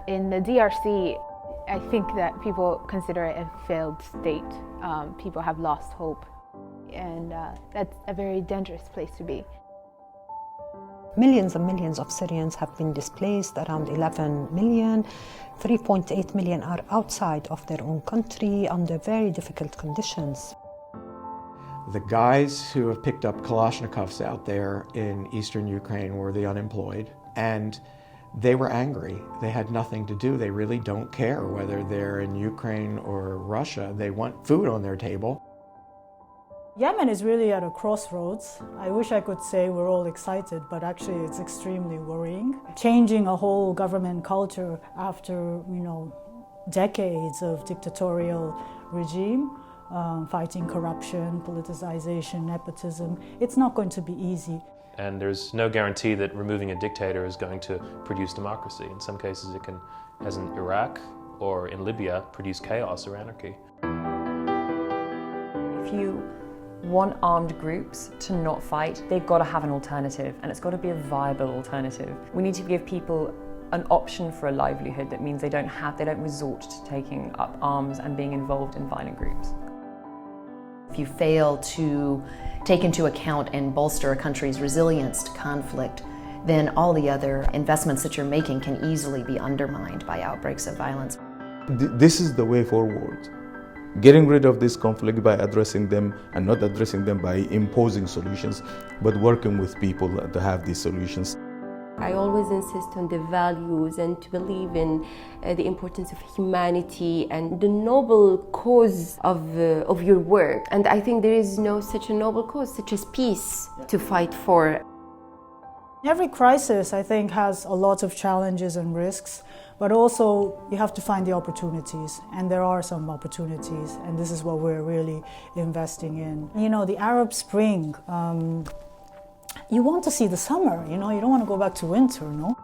In the DRC, I think that people consider it a failed state. People have lost hope, and that's a very dangerous place to be. Millions and millions of Syrians have been displaced, around 11 million. 3.8 million are outside of their own country under very difficult conditions. The guys who have picked up Kalashnikovs out there in eastern Ukraine were the unemployed, and they were angry. They had nothing to do. They really don't care whether they're in Ukraine or Russia. They want food on their table. Yemen is really at a crossroads. I wish I could say we're all excited, but actually it's extremely worrying. Changing a whole government culture after, decades of dictatorial regime, fighting corruption, politicization, nepotism, it's not going to be easy. And there's no guarantee that removing a dictator is going to produce democracy. In some cases it can, as in Iraq or in Libya, produce chaos or anarchy. If you want armed groups to not fight, they've got to have an alternative, and it's got to be a viable alternative. We need to give people an option for a livelihood that means they don't resort to taking up arms and being involved in violent groups. If you fail to take into account and bolster a country's resilience to conflict, then all the other investments that you're making can easily be undermined by outbreaks of violence. This is the way forward. Getting rid of this conflict by addressing them, and not addressing them by imposing solutions, but working with people to have these solutions. I always insist on the values and to believe in the importance of humanity and the noble cause of your work. And I think there is no such a noble cause, such as peace, to fight for. Every crisis, I think, has a lot of challenges and risks, but also you have to find the opportunities, and there are some opportunities, and this is what we're really investing in. The Arab Spring, you want to see the summer, you don't want to go back to winter, no?